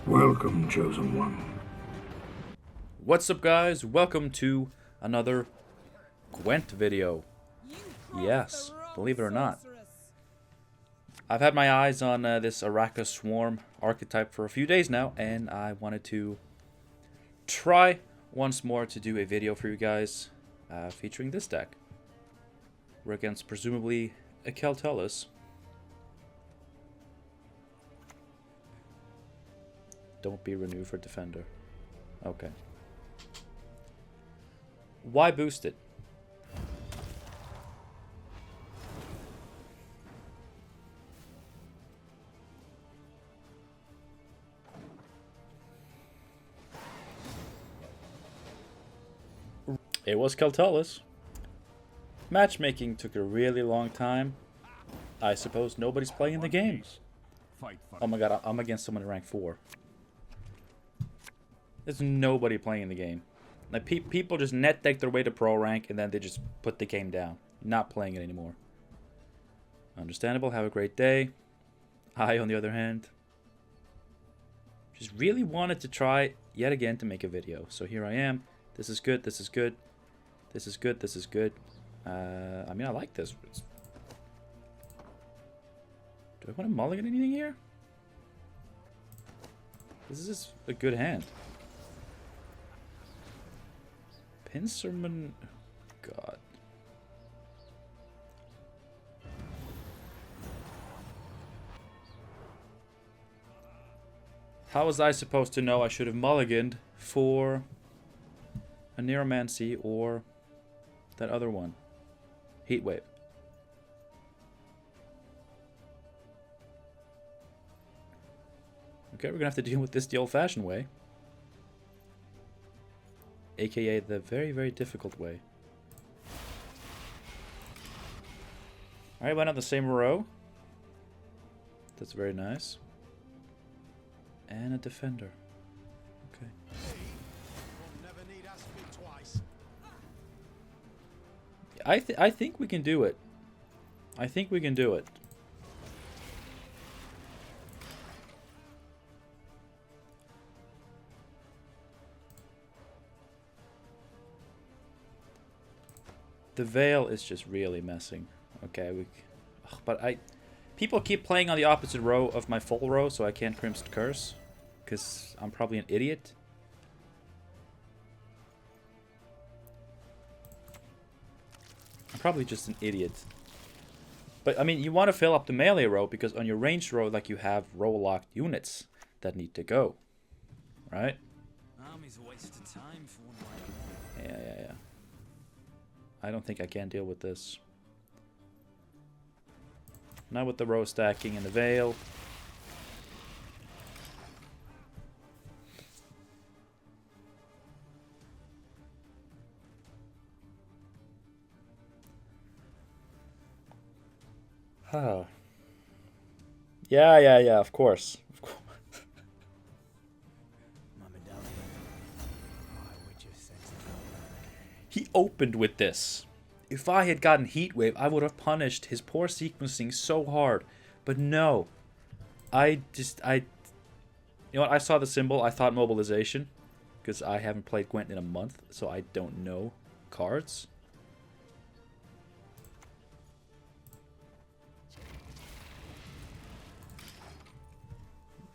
Welcome, Chosen One. What's up, guys? Welcome to another Gwent video. Yes, believe it or not. I've had my eyes on this Arachas Swarm archetype for a few days now, and I wanted to try once more to do a video for you guys featuring this deck. We're against presumably a Keltalis. Don't be renew for Defender. Okay. Why boost it? It was Keltalis. Matchmaking took a really long time. I suppose nobody's playing the games. Oh my god, I'm against someone in rank 4. There's nobody playing the game. Like people just net deck their way to pro rank and then they just put the game down. Not playing it anymore. Understandable, have a great day. I, on the other hand, just really wanted to try yet again to make a video. So here I am. This is good, this is good. This is good, this is good. I mean, I like this. Do I want to mulligan anything here? This is just a good hand. Pincerman, God. How was I supposed to know I should have mulliganed for a Neuromancy or that other one? Heatwave. Okay, we're gonna have to deal with this the old-fashioned way. AKA the very, very difficult way. Alright, went on the same row. That's very nice. And a defender. Okay. I think we can do it. I think we can do it. The Veil is just really messing. Okay, people keep playing on the opposite row of my full row, so I can't Crimson Curse, because I'm probably an idiot. I'm probably just an idiot. But I mean, you want to fill up the melee row because on your ranged row, like, you have row locked units that need to go, right? Army's a waste of time for one. Yeah. I don't think I can deal with this. Not with the row stacking and the Veil. Oh. Yeah, of course. He opened with this. If I had gotten Heatwave, I would have punished his poor sequencing so hard. But no. You know what? I saw the symbol. I thought mobilization. Because I haven't played Gwent in a month. So I don't know cards.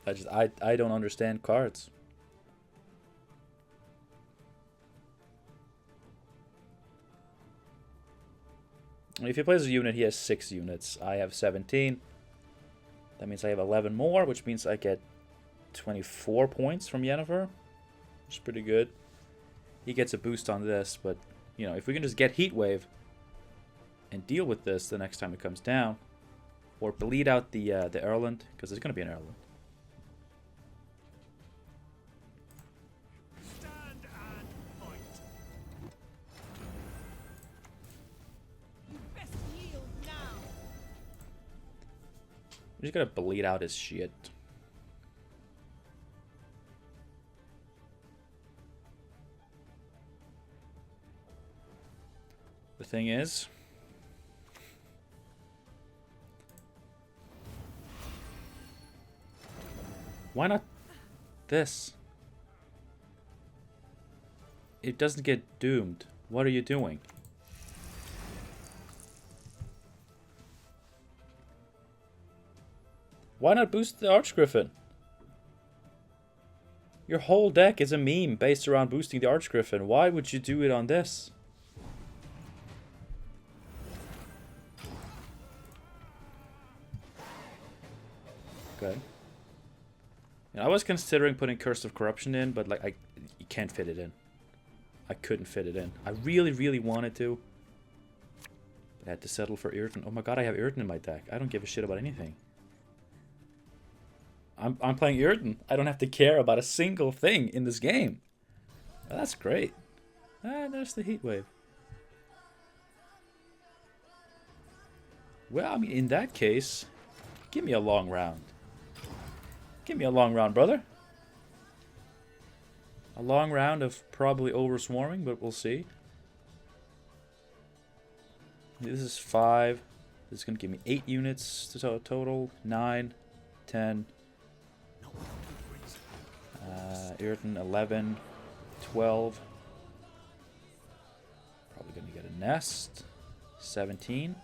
I don't understand cards. If he plays a unit, he has 6 units. I have 17. That means I have 11 more, which means I get 24 points from Yennefer. Which is pretty good. He gets a boost on this, but, you know, if we can just get Heatwave and deal with this the next time it comes down, or bleed out the Erland, because there's going to be an Erland. He's gonna bleed out his shit. The thing is, why not this. It doesn't get doomed. What are you doing? Why not boost the Archgriffin? Your whole deck is a meme based around boosting the Archgriffin. Why would you do it on this? Okay. I was considering putting Curse of Corruption in, but like you can't fit it in. I couldn't fit it in. I really, really wanted to. But I had to settle for Irritant. Oh my god, I have Irritant in my deck. I don't give a shit about anything. I'm playing Irritant. I don't have to care about a single thing in this game. Oh, that's great. Ah, there's the Heat Wave. Well, I mean, in that case, give me a long round. Give me a long round, brother. A long round of probably over swarming, but we'll see. This is 5. This is going to give me 8 units to total. 9, 10. Irritant, 11, 12. Probably going to get a nest. 17.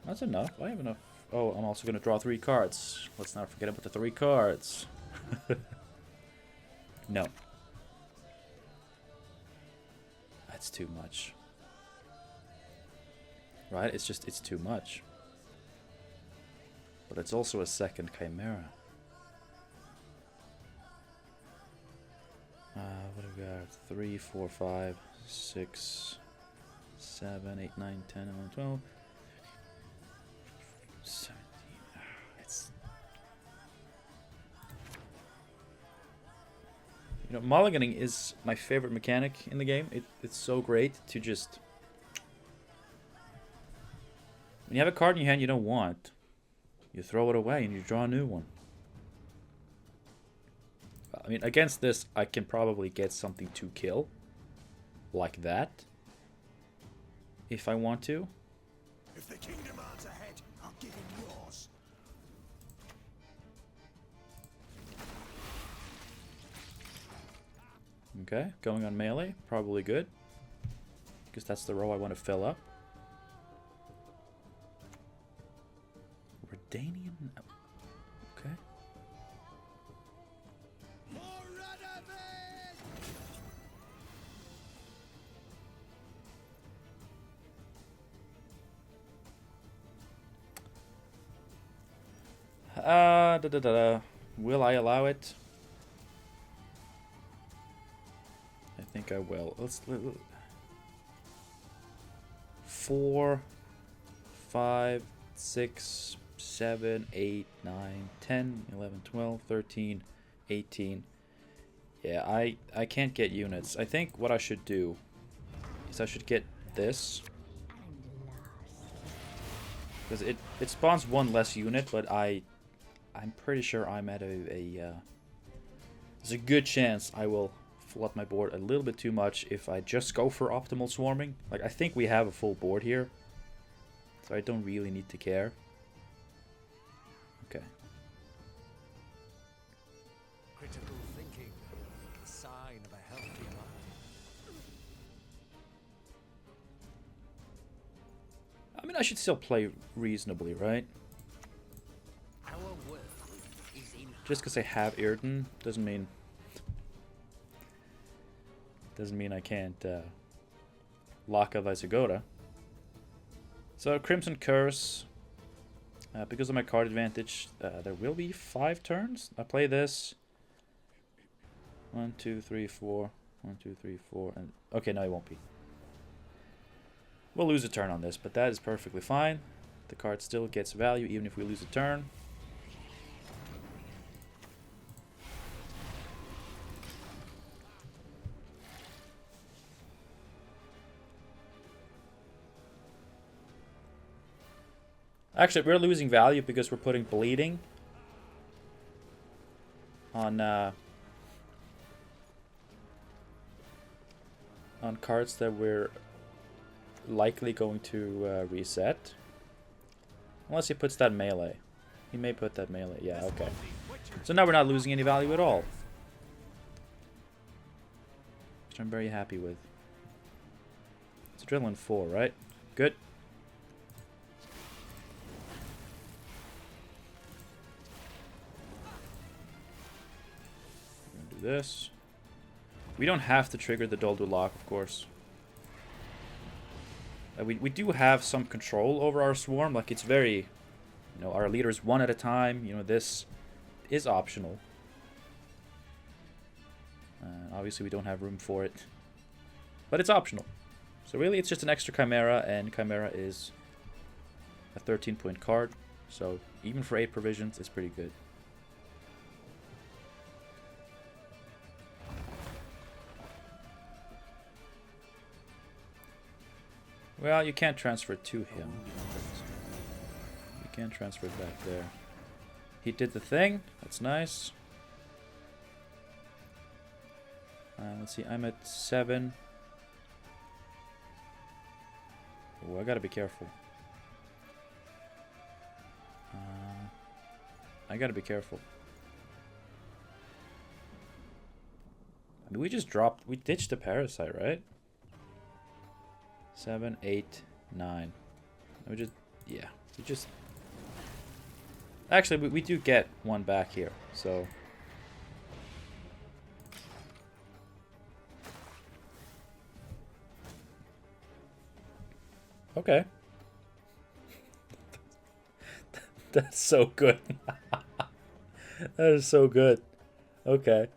That's enough. I have enough. Oh, I'm also going to draw 3 cards. Let's not forget about the 3 cards. No. That's too much. Right? It's too much. But it's also a second Chimera. What do we got? 3, 4, 5, 6, 7, 8, 9, 10, 11, 12. 17. It's... You know, mulliganing is my favorite mechanic in the game. It's so great to just... When you have a card in your hand you don't want, you throw it away and you draw a new one. I mean, against this, I can probably get something to kill. Like that. If I want to. If the kingdom arms ahead, I'll give him yours. Okay, going on melee, probably good. Because that's the row I want to fill up. Redanian. Okay. Will I allow it? I think I will. Let's 4, 5, 6, 7, 8, 9, 10, 11, 12, 13, 18. Yeah, I can't get units. I think what I should do is I should get this. Because it spawns 1 less unit, but I'm pretty sure I'm at there's a good chance I will flood my board a little bit too much if I just go for optimal swarming. Like, I think we have a full board here, so I don't really need to care. Okay. Critical thinking, a sign of a healthy mind. I mean, I should still play reasonably, right? Our work is in Just because I have Irritant doesn't mean I can't lock a Visigoda. So Crimson Curse, because of my card advantage, there will be 5 turns. I play this. 1, 2, 3, 4. 1, 2, 3, 4. And okay, no, it won't be. We'll lose a turn on this, but that is perfectly fine. The card still gets value even if we lose a turn. Actually, we're losing value because we're putting bleeding on cards that we're likely going to reset. Unless he puts that melee. He may put that melee. Yeah, okay. So now we're not losing any value at all. Which I'm very happy with. It's Adrenaline 4, right? Good. We're gonna do this. We don't have to trigger the Doldu lock, of course. We do have some control over our swarm. Like, it's very... You know, our leaders one at a time. You know, this is optional. Obviously, we don't have room for it. But it's optional. So really, it's just an extra Chimera, and Chimera is a 13-point card. So even for 8 provisions, it's pretty good. Well, you can't transfer it to him. You can't transfer it back there. He did the thing. That's nice. Let's see, I'm at 7. Oh, I gotta be careful. I gotta be careful. I mean, we ditched the parasite, right? 7, 8, 9. Actually, we do get one back here, so... Okay. That's so good. That is so good. Okay.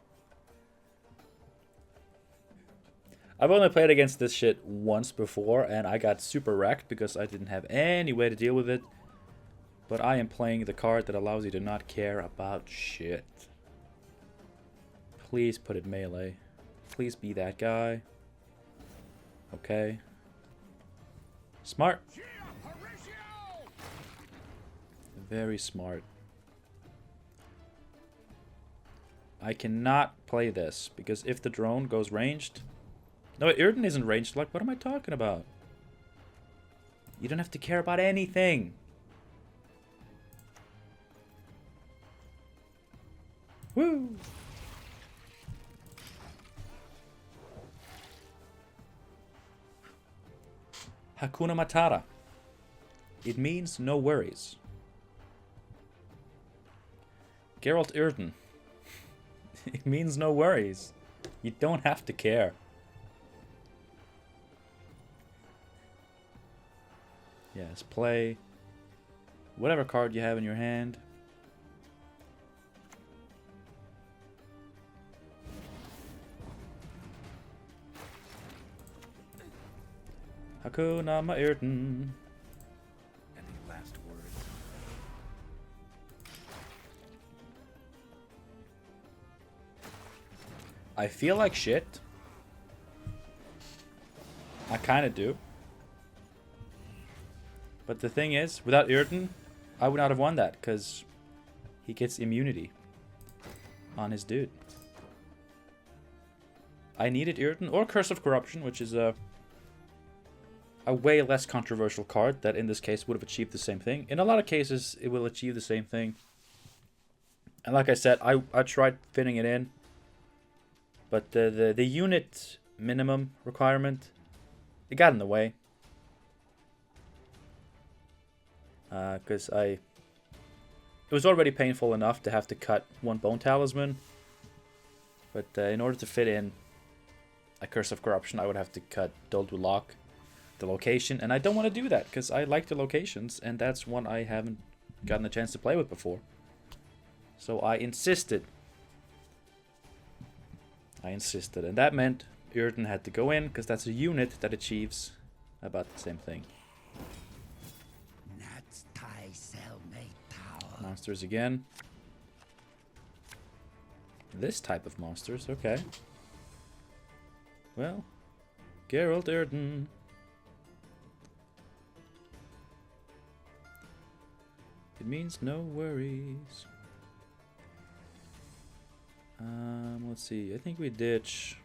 I've only played against this shit once before, and I got super wrecked because I didn't have any way to deal with it. But I am playing the card that allows you to not care about shit. Please put it melee. Please be that guy. Okay. Smart. Very smart. I cannot play this, because if the drone goes ranged... No, Irden isn't ranged. Like, what am I talking about? You don't have to care about anything. Woo! Hakuna Matata. It means no worries. Geralt Irden. It means no worries. You don't have to care. Yes, play whatever card you have in your hand. Hakuna Irden. Any last words? I feel like shit. I kind of do. But the thing is, without Irden, I would not have won that, because he gets immunity on his dude. I needed Irden, or Curse of Corruption, which is a way less controversial card that in this case would have achieved the same thing. In a lot of cases, it will achieve the same thing. And like I said, I tried fitting it in. But the unit minimum requirement, it got in the way. Because it was already painful enough to have to cut one Bone Talisman. But in order to fit in a Curse of Corruption, I would have to cut Doldu Lock, the location. And I don't want to do that, because I like the locations, and that's one I haven't gotten a chance to play with before. So I insisted. And that meant Irden had to go in, because that's a unit that achieves about the same thing. Monsters again. This type of monsters, okay. Well, Geralt Irden. It means no worries. Let's see. I think we ditch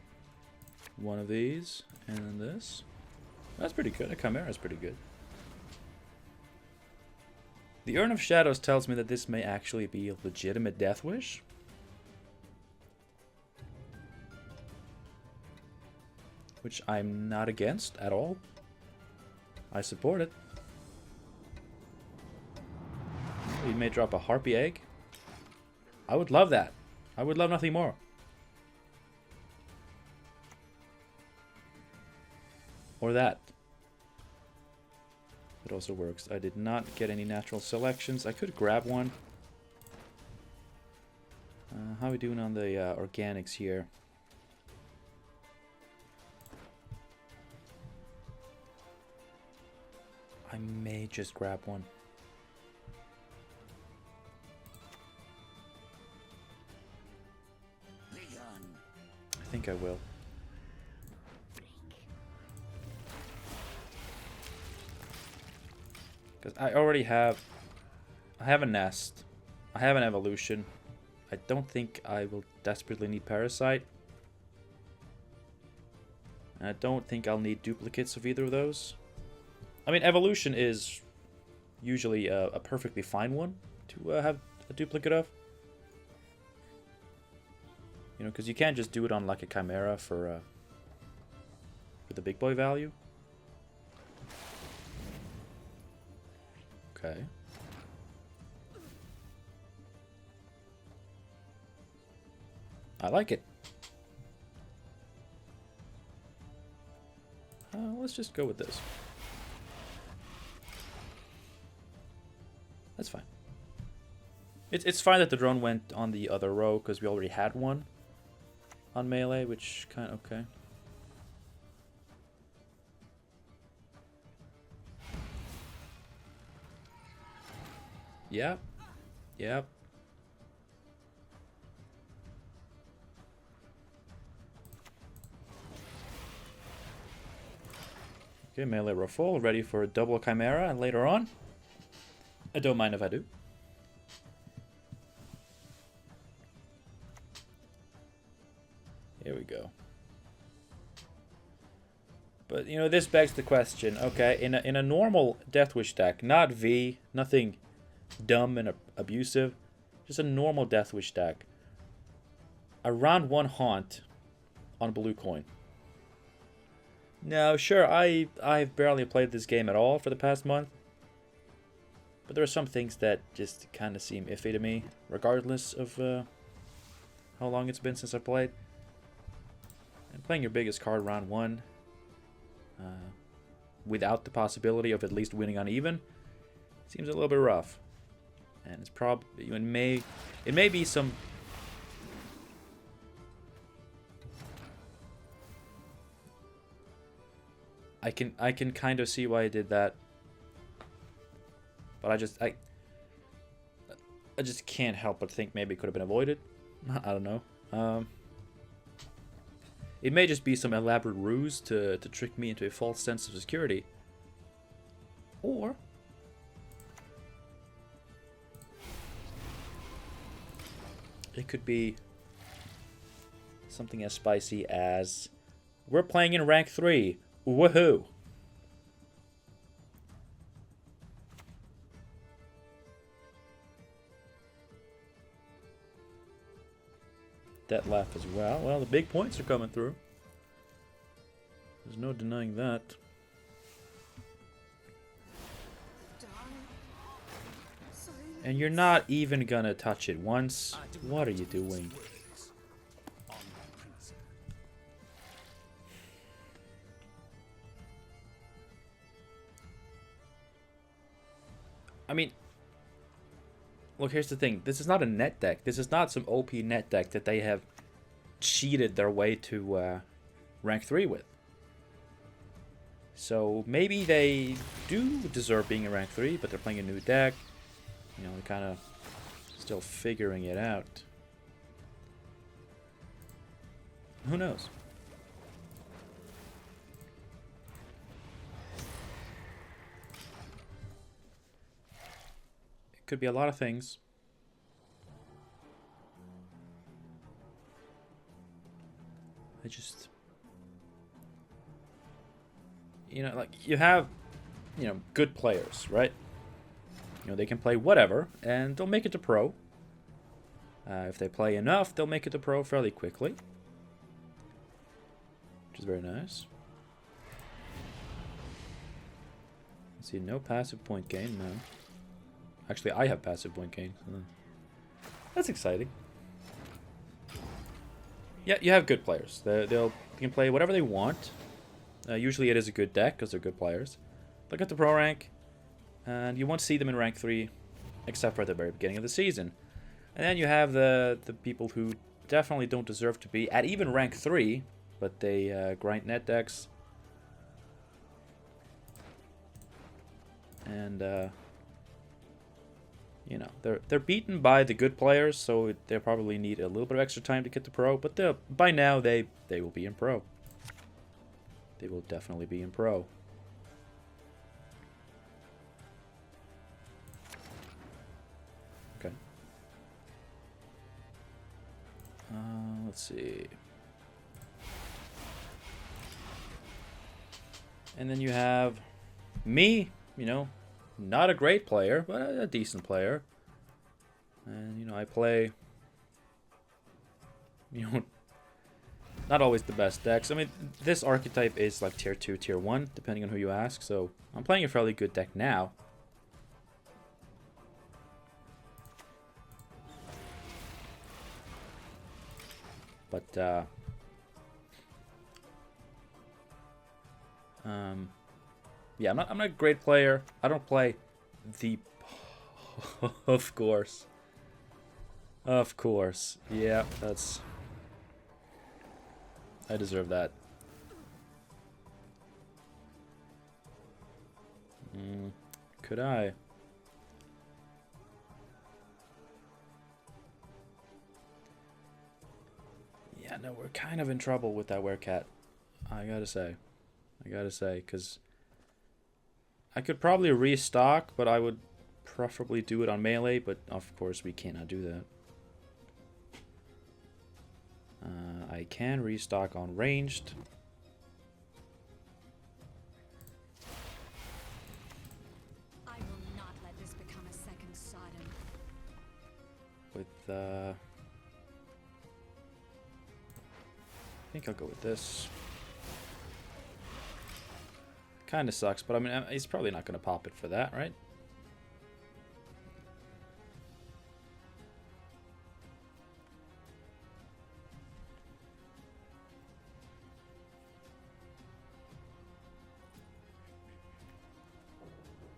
one of these and then this. That's pretty good. A Chimera is pretty good. The Urn of Shadows tells me that this may actually be a legitimate Death Wish. which I'm not against at all. I support it. We may drop a harpy egg. I would love that. I would love nothing more. Or that. It also works. I did not get any natural selections. I could grab one. How are we doing on the organics here? I may just grab one. I think I will. Because I already have... I have a nest. I have an evolution. I don't think I will desperately need Parasite. And I don't think I'll need duplicates of either of those. I mean, Evolution is usually a perfectly fine one to have a duplicate of. You know, because you can't just do it on like a Chimera for the big boy value. Okay. I like it. Let's just go with this. That's fine. It's fine that the drone went on the other row because we already had one on melee, which kind of okay. Yep. Yep. Okay, melee row full, ready for a double Chimera and later on. I don't mind if I do. Here we go. But, you know, this begs the question, okay, in a normal Death Wish deck, not V, nothing dumb and abusive, just a normal Death Wish deck, a round 1 haunt on blue coin. Now, sure, I've barely played this game at all for the past month, but there are some things that just kind of seem iffy to me, regardless of how long it's been since I played. And playing your biggest card round 1, without the possibility of at least winning on even, seems a little bit rough. And it's probably it may be some. I can kind of see why I did that, but I just can't help but think maybe it could have been avoided. I don't know. It may just be some elaborate ruse to trick me into a false sense of security, or it could be something as spicy as we're playing in rank 3. Woohoo! That laugh as well. Well, the big points are coming through. There's no denying that. And you're not even gonna touch it once. What are you doing? I mean, look, here's the thing. This is not a net deck. This is not some OP net deck that they have cheated their way to rank 3 with. So maybe they do deserve being in rank 3, but they're playing a new deck. You know, they're kind of still figuring it out. Who knows? Could be a lot of things. I just, you know, like you have, you know, good players, right? You know, they can play whatever and they'll make it to pro. If they play enough, they'll make it to pro fairly quickly, which is very nice. See, no passive point gain, no. Actually, I have passive point gain. So that's exciting. Yeah, you have good players. They can play whatever they want. Usually it is a good deck because they're good players. Look at the pro rank, and you won't see them in rank 3, except for at the very beginning of the season. And then you have the people who definitely don't deserve to be at even rank 3, but they grind net decks. And you know, they're beaten by the good players, so they probably need a little bit of extra time to get to pro. But by now they will be in pro. They will definitely be in pro. Okay. Let's see. And then you have me, you know, not a great player, but a decent player. And, you know, I play, you know, not always the best decks. I mean, this archetype is like tier 2, tier 1, depending on who you ask. So I'm playing a fairly good deck now. But, yeah, I'm not a great player. I don't play the... Of course. Of course. Yeah, that's... I deserve that. Could I? Yeah, no, we're kind of in trouble with that werecat. I gotta say, because I could probably restock, but I would preferably do it on melee, but of course we cannot do that. I can restock on ranged. I will not let this become a second Sodom. With, I think I'll go with this. Kind of sucks, but I mean, he's probably not going to pop it for that, right?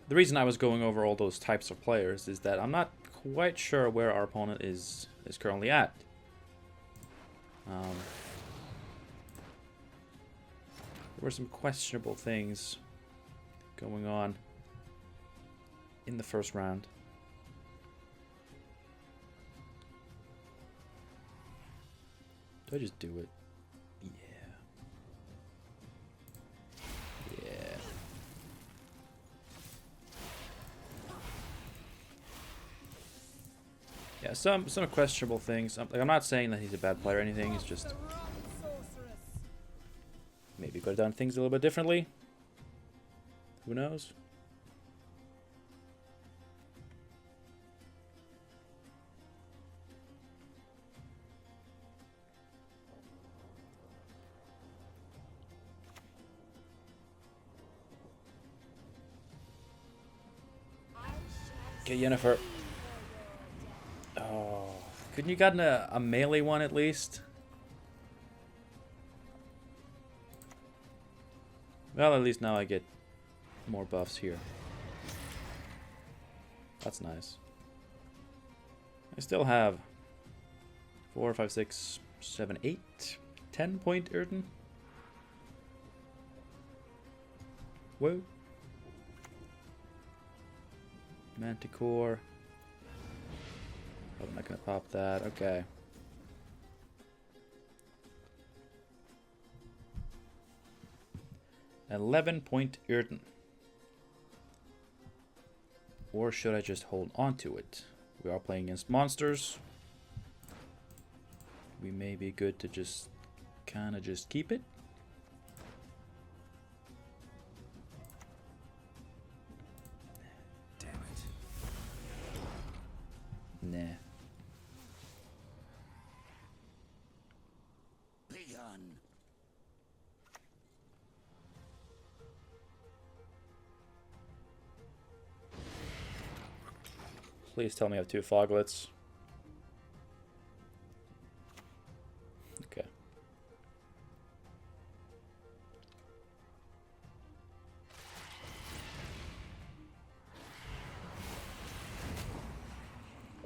The reason I was going over all those types of players is that I'm not quite sure where our opponent is currently at. There were some questionable things going on in the first round. Do I just do it? Yeah. Yeah. Yeah, some questionable things. I'm not saying that he's a bad player or anything. It's just maybe could have done things a little bit differently. Who knows? Okay, Yennefer. Oh, couldn't you gotten a melee one at least? Well, at least now I get more buffs here. That's nice. I still have 4, 5, 6, 7, 8, 10 point Erden. Whoa. Manticore. Oh, I'm not gonna pop that. Okay. $11 Erden. Or should I just hold on to it? We are playing against monsters. We may be good to just kind of just keep it. Damn it. Nah. Begun. Please tell me I have 2 foglets. Okay.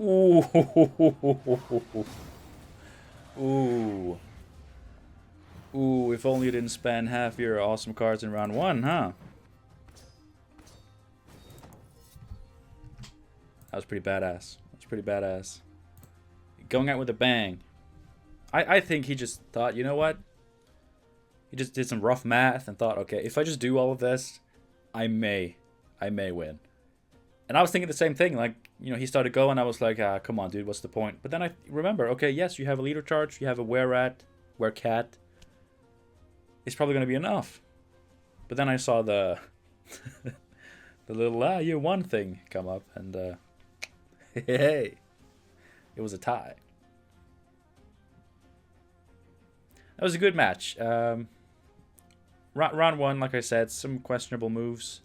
Ooh. Ooh. Ooh, if only you didn't spend half your awesome cards in round 1, huh? That was pretty badass. That's pretty badass. Going out with a bang. I think he just thought, you know what? He just did some rough math and thought, okay, if I just do all of this, I may win. And I was thinking the same thing. Like, you know, he started going. I was like, come on, dude, what's the point? But then I remember, okay, yes, you have a leader charge. You have a werecat. It's probably going to be enough. But then I saw the the little, you won thing come up. And, hey, it was a tie. That was a good match. Round 1, like I said, some questionable moves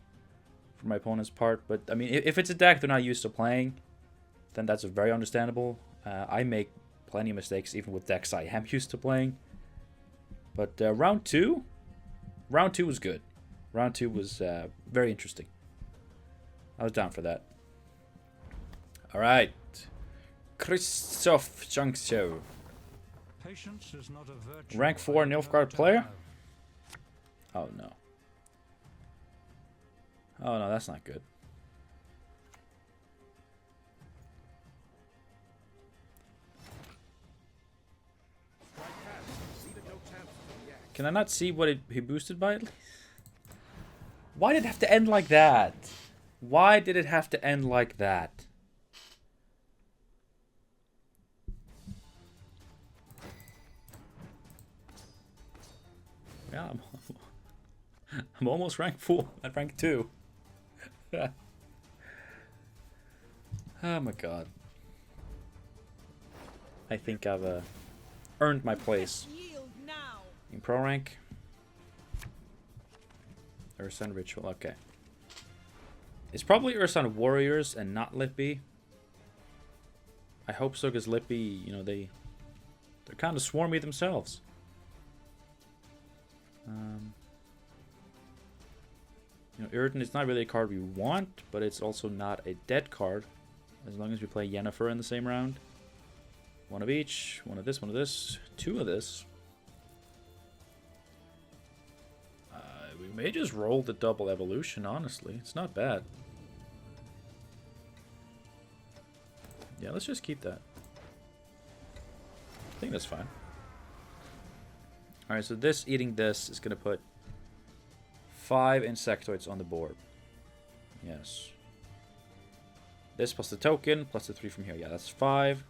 from my opponent's part, but I mean, if it's a deck they're not used to playing, then that's very understandable. I make plenty of mistakes even with decks I am used to playing. But round 2 was good. Round 2 was very interesting. I was down for that. All right, Christoph Junkso, Patience is not a virtue. rank 4 Nilfgaard player. Oh no. Oh no, that's not good. Can I not see what he boosted by at least? Why did it have to end like that? Why did it have to end like that? Yeah, I'm almost rank 4 at rank 2. Oh my god. I think I've earned my place in pro rank. Ursan Ritual, okay. It's probably Ursan Warriors and not Lippy. I hope so, because Lippy, you know, they're kind of swarmy themselves. You know, Irden is not really a card we want, but it's also not a dead card. As long as we play Yennefer in the same round. One of each, one of this, 2 of this. We may just roll the double evolution, honestly. It's not bad. Yeah, let's just keep that. I think that's fine. Alright, so this eating this is going to put 5 insectoids on the board. Yes. This plus the token, plus the 3 from here. Yeah, that's 5.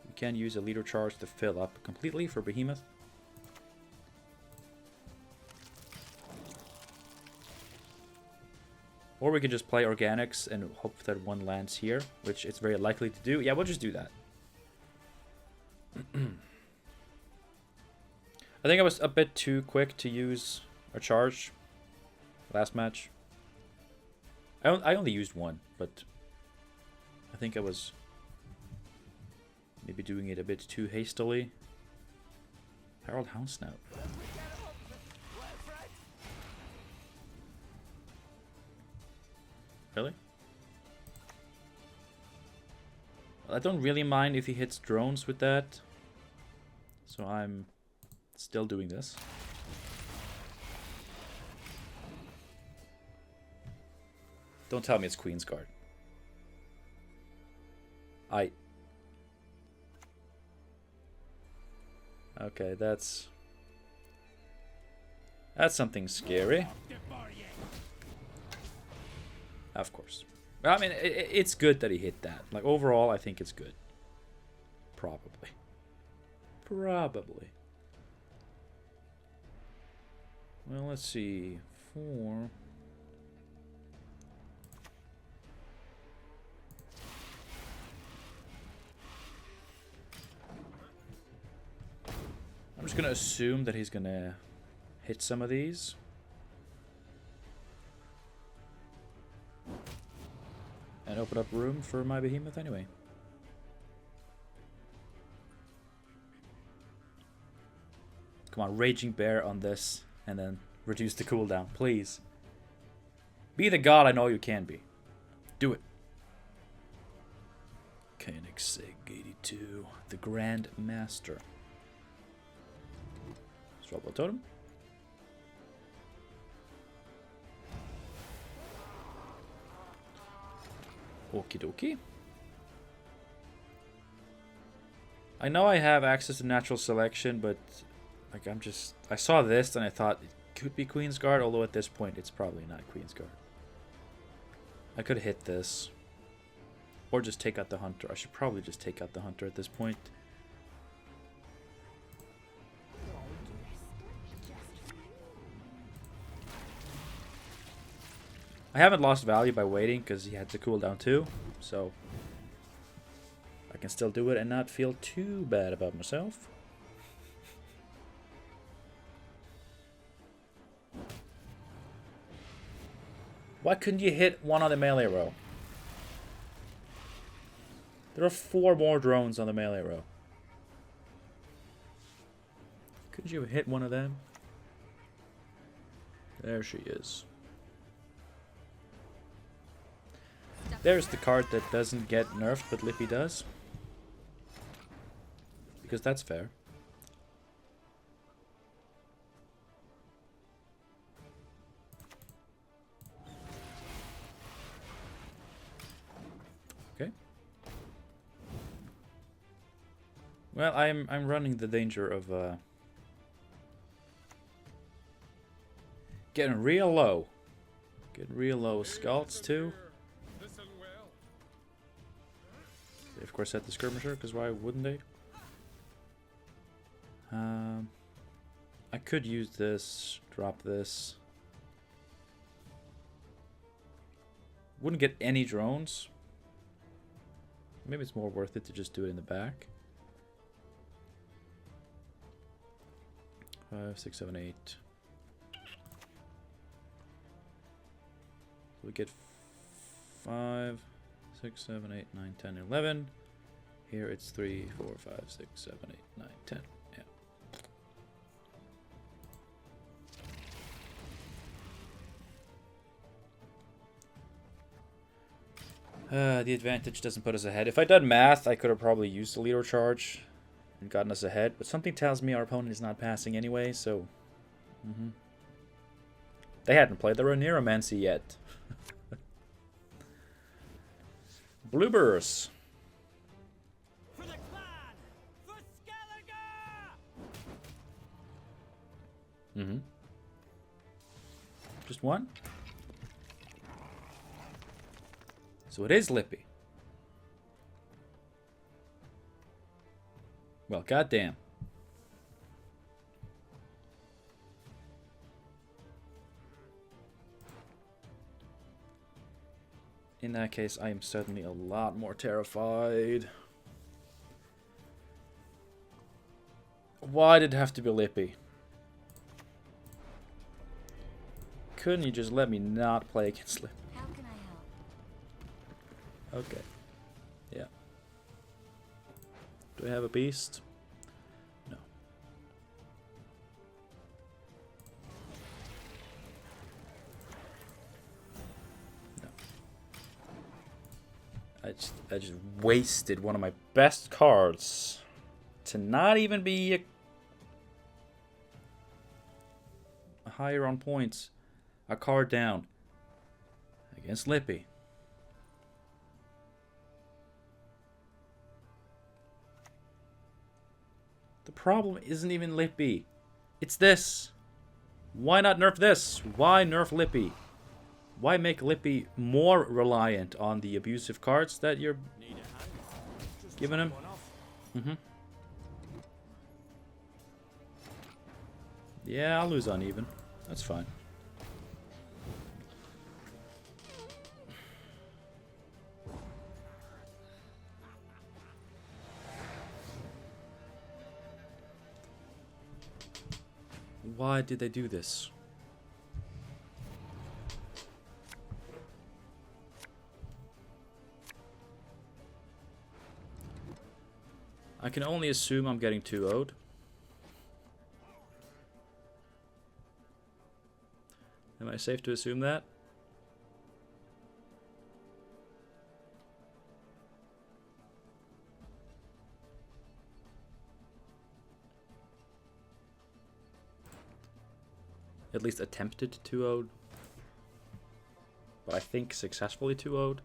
We can use a leader charge to fill up completely for Behemoth. Or we could just play organics and hope that one lands here, which it's very likely to do. Yeah, we'll just do that. I think I was a bit too quick to use a charge last match. I only used 1, but I think I was maybe doing it a bit too hastily. Harold Houndsnout. Really? Well, I don't really mind if he hits drones with that. So I'm still doing this. Don't tell me it's Queen's Guard. Okay, that's something scary. Of course. I mean, it's good that he hit that. Like, overall, I think it's good. Probably. Well, let's see. 4. I'm just going to assume that he's going to hit some of these. And open up room for my behemoth anyway. Come on, Raging Bear on this, and then reduce the cooldown, please. Be the god I know you can be. Do it. Koenigsegg 82, the Grand Master. Swap a totem. Okie dokie. I know I have access to natural selection, but like I saw this and I thought it could be Queen's Guard, although at this point it's probably not Queen's Guard. I could hit this. Or just take out the Hunter. I should probably just take out the Hunter at this point. I haven't lost value by waiting because he had to cool down too, so I can still do it and not feel too bad about myself. Why couldn't you hit one on the melee row? There are 4 more drones on the melee row. Couldn't you hit one of them? There she is. There's the card that doesn't get nerfed, but Lippy does. Because that's fair. Okay. Well, I'm running the danger of getting real low. Getting real low with Scalds too. They of course had the skirmisher, because why wouldn't they? I could use this, drop this. Wouldn't get any drones. Maybe it's more worth it to just do it in the back. 5, 6, 7, 8. So we get 5, 6, 7, 8, 9, 10, 11. Here it's 3, 4, 5, 6, 7, 8, 9, 10. Yeah. The advantage doesn't put us ahead. If I'd done math, I could have probably used the leader charge and gotten us ahead. But something tells me our opponent is not passing anyway, so... They hadn't played the Roneromancy yet. Bloobers. For the clan! For Skellige! Just one? So it is Lippy. Well, goddamn. In that case, I am certainly a lot more terrified. Why did it have to be Lippy? Couldn't you just let me not play against Lippy? How can I help? Okay. Yeah. Do I have a beast? No. No. I just wasted one of my best cards to not even be higher on points. A card down against Lippy. The problem isn't even Lippy. It's this. Why not nerf this? Why nerf Lippy? Why make Lippy more reliant on the abusive cards that you're giving him? Yeah, I'll lose uneven. That's fine. Why did they do this? I can only assume I'm getting 2-0'd. Am I safe to assume that? At least attempted 2-0'd. But I think successfully 2-0'd.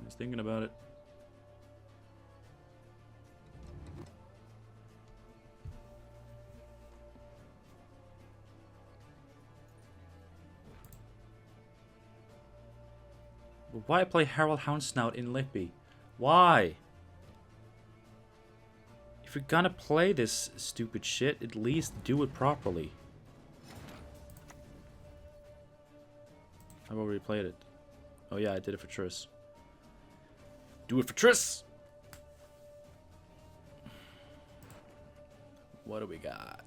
He's thinking about it. Why play Harold Houndsnout in Lippy? Why? If you're gonna play this stupid shit, at least do it properly. I've already played it. Oh yeah, I did it for Triss. Do it for Triss! What do we got?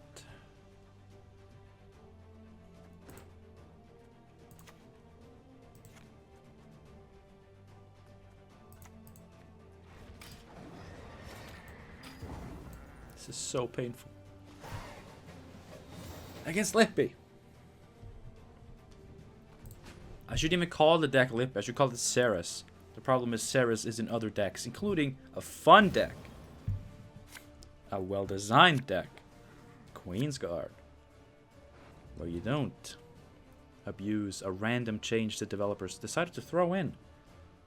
This is so painful. Against Lippy. I shouldn't even call the deck Lippy. I should call it Ceres. The problem is Ceres is in other decks, including a fun deck. A well-designed deck. Queensguard. Where you don't abuse a random change that developers decided to throw in.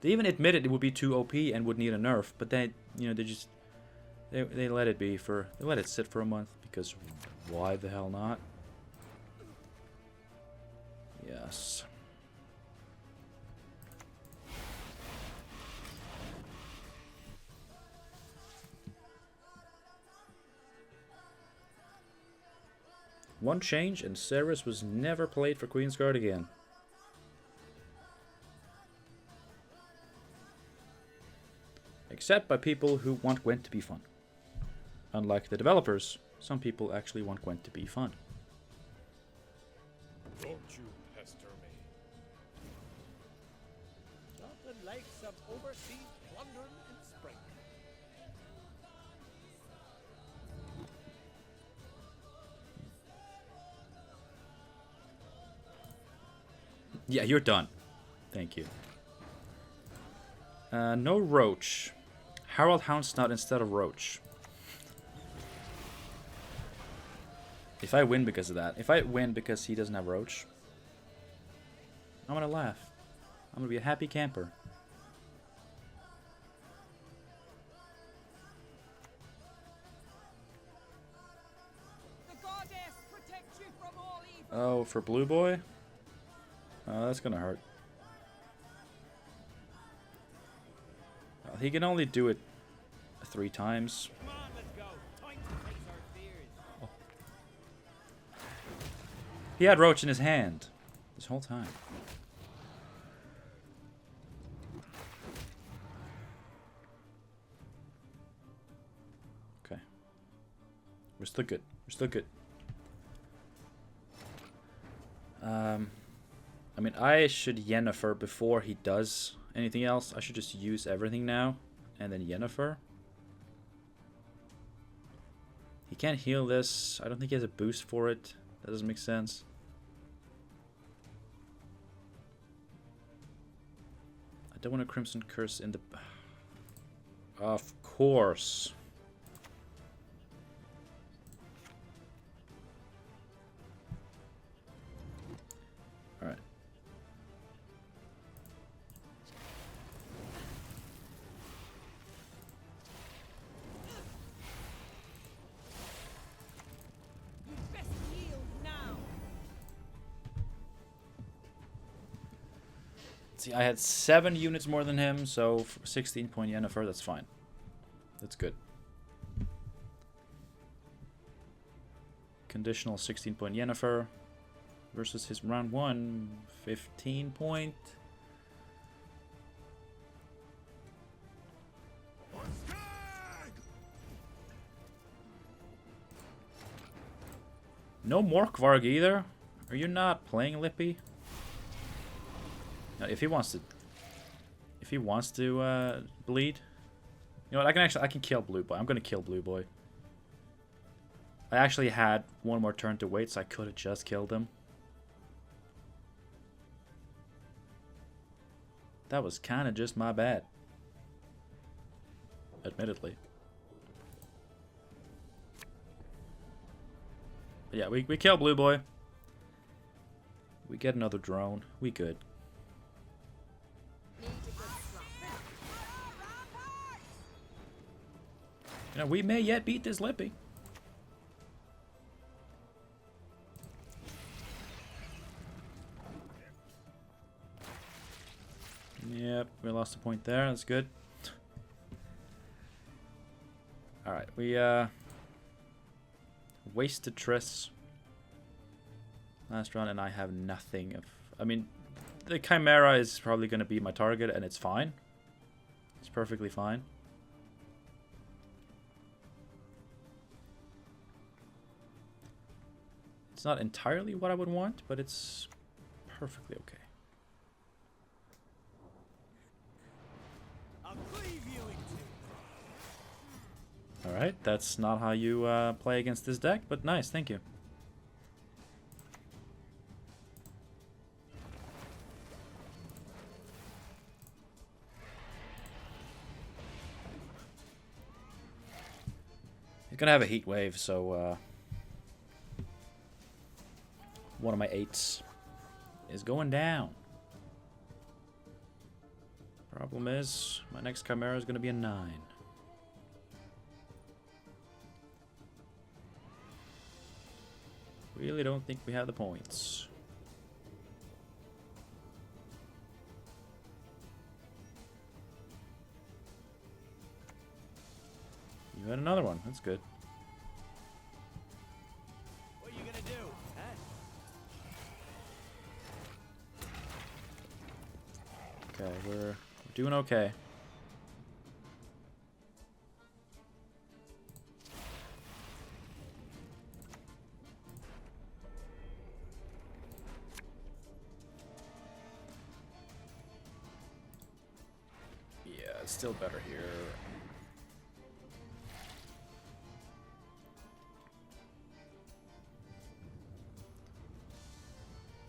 They even admitted it would be too OP and would need a nerf, but then, you know, they let it be for, they let it sit for a month, because why the hell not? Yes. One change and Ceres was never played for Queensguard again. Except by people who want Gwent to be fun. Unlike the developers, some people actually want Gwent to be fun. Don't you pester me. Nothing like some overseas plundering in spring. Yeah, you're done. Thank you. No Roach. Harold Houndsnout instead of Roach. If I win because of that. If I win because he doesn't have Roach, I'm gonna laugh. I'm gonna be a happy camper. The goddess protects you from all evil. Oh, for Blue Boy? Oh, that's gonna hurt. Well, he can only do it 3 times. Come on, let's go. Time to face our fears. Oh. He had Roach in his hand this whole time. Okay. We're still good. We're still good. I mean, I should Yennefer before he does anything else. I should just use everything now, and then Yennefer. He can't heal this. I don't think he has a boost for it. That doesn't make sense. I don't want a Crimson Curse in the... Of course. Alright. You best yield now. See, I had 7 units more than him, so 16-point Yennefer, that's fine. That's good. Conditional 16-point Yennefer versus his round 1 15-point. No Morkvarg either? Are you not playing Lippy? No, if he wants he wants to bleed. You know what? I can kill Blue Boy. I'm gonna kill Blue Boy. I actually had one more turn to wait, so I could have just killed him. That was kind of just my bad. Admittedly. But yeah, we kill Blue Boy. We get another drone. We good. You know, we may yet beat this Lippy. Yep, we lost a point there. That's good. Alright, we wasted Triss last round, and I have nothing of... I mean, the Chimera is probably going to be my target, and it's fine. It's perfectly fine. It's not entirely what I would want, but it's perfectly okay. Alright, that's not how you play against this deck, but nice, thank you. He's gonna have a heat wave, so one of my 8s is going down. Problem is, my next Chimera is gonna be a 9. Really don't think we have the points. You had another one. That's good. What are you gonna do? Huh? Okay, we're doing okay. It's still better here.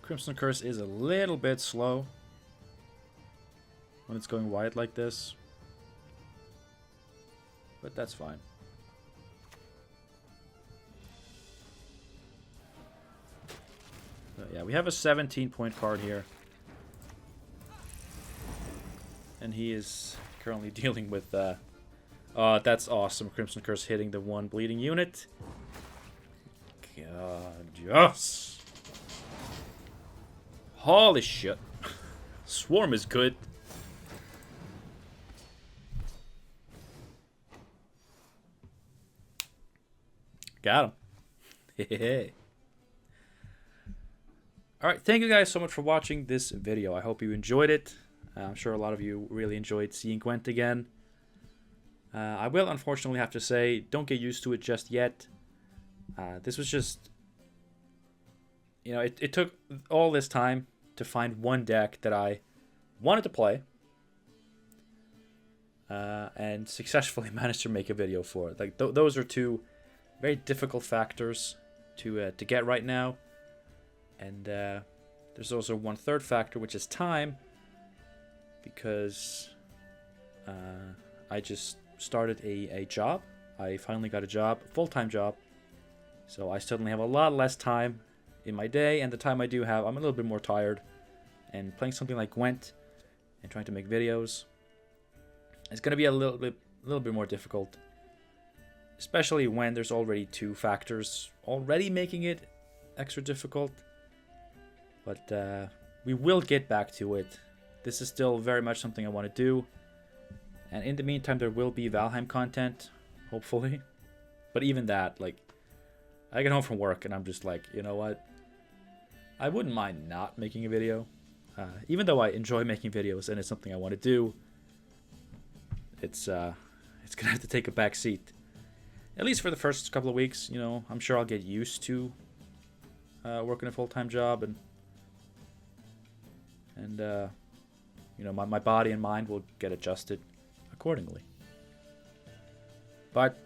Crimson Curse is a little bit slow when it's going wide like this, but that's fine. But yeah, we have a 17-point card here, and he is currently dealing with that's awesome. Crimson Curse hitting the one bleeding unit. God, yes. Holy shit. Swarm is good. Got him. Hey. Alright, thank you guys so much for watching this video. I hope you enjoyed it. I'm sure a lot of you really enjoyed seeing Gwent again. I will unfortunately have to say, don't get used to it just yet. This was just... You know, it took all this time to find one deck that I wanted to play. And successfully managed to make a video for it. Like, those are two very difficult factors to get right now. And there's also one third factor, which is time. Because I just started a job. I finally got a job, a full-time job. So I suddenly have a lot less time in my day, and the time I do have, I'm a little bit more tired. And playing something like Gwent and trying to make videos, it's going to be a little bit more difficult. Especially when there's already two factors already making it extra difficult. But we will get back to it. This is still very much something I want to do. And in the meantime, there will be Valheim content, hopefully. But even that, like, I get home from work and I'm just like, you know what? I wouldn't mind not making a video. Even though I enjoy making videos and it's something I want to do, it's gonna have to take a back seat. At least for the first couple of weeks, you know. I'm sure I'll get used to working a full-time job and you you know, my body and mind will get adjusted accordingly. But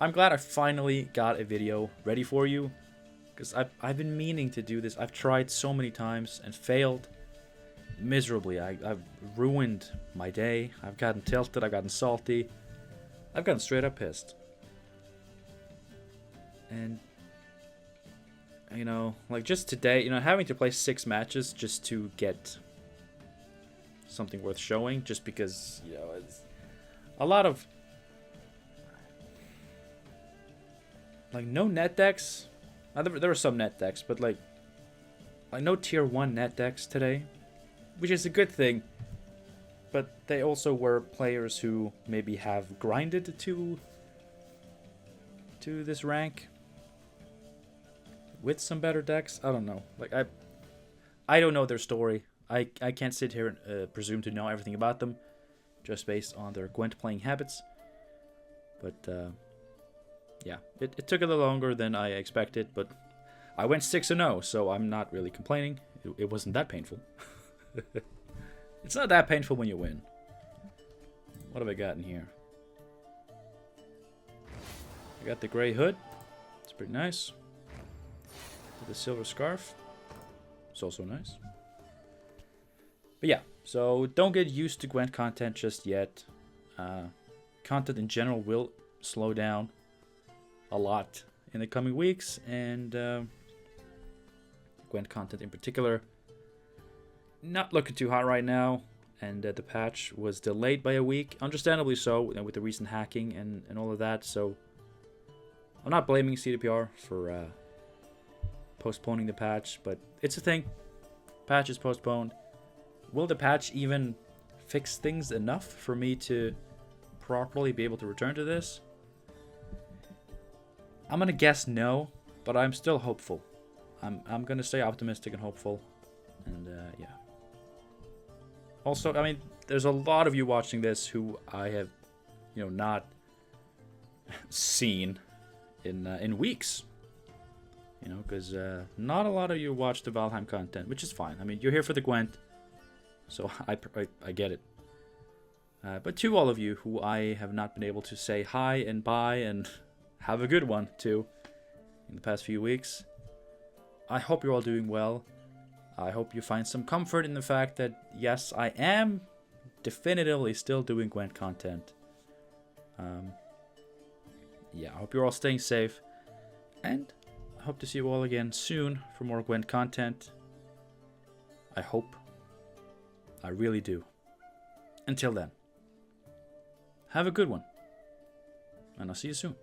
I'm glad I finally got a video ready for you, because I've been meaning to do this. I've tried so many times and failed miserably. I've ruined my day. I've gotten tilted. I've gotten salty. I've gotten straight up pissed. And, you know, like just today, you know, having to play 6 matches just to get something worth showing, just because, you know, it's a lot of, like, no net decks. There were some net decks, but like no tier 1 net decks today, which is a good thing. But they also were players who maybe have grinded to this rank with some better decks. I don't know. Like I don't know their story. I can't sit here and presume to know everything about them just based on their Gwent playing habits. But yeah, it took a little longer than I expected, but I went 6-0, so I'm not really complaining. It wasn't that painful. It's not that painful when you win. What have I got in here? I got the gray hood. It's pretty nice. The silver scarf. It's also nice. But yeah, so don't get used to Gwent content just yet. Content in general will slow down a lot in the coming weeks, and Gwent content in particular not looking too hot right now, and the patch was delayed by a week, understandably so, with the recent hacking and all of that. So I'm not blaming CDPR for postponing the patch, but it's a thing. Patch is postponed. Will the patch even fix things enough for me to properly be able to return to this? I'm gonna guess no, but I'm still hopeful. I'm gonna stay optimistic and hopeful, and yeah. Also, I mean, there's a lot of you watching this who I have, you know, not seen in weeks. You know, because not a lot of you watch the Valheim content, which is fine. I mean, you're here for the Gwent, so I get it. But to all of you who I have not been able to say hi and bye and have a good one to in the past few weeks, I hope you're all doing well. I hope you find some comfort in the fact that, yes, I am definitively still doing Gwent content. Yeah, I hope you're all staying safe, and I hope to see you all again soon for more Gwent content. I hope. I really do. Until then, have a good one, and I'll see you soon.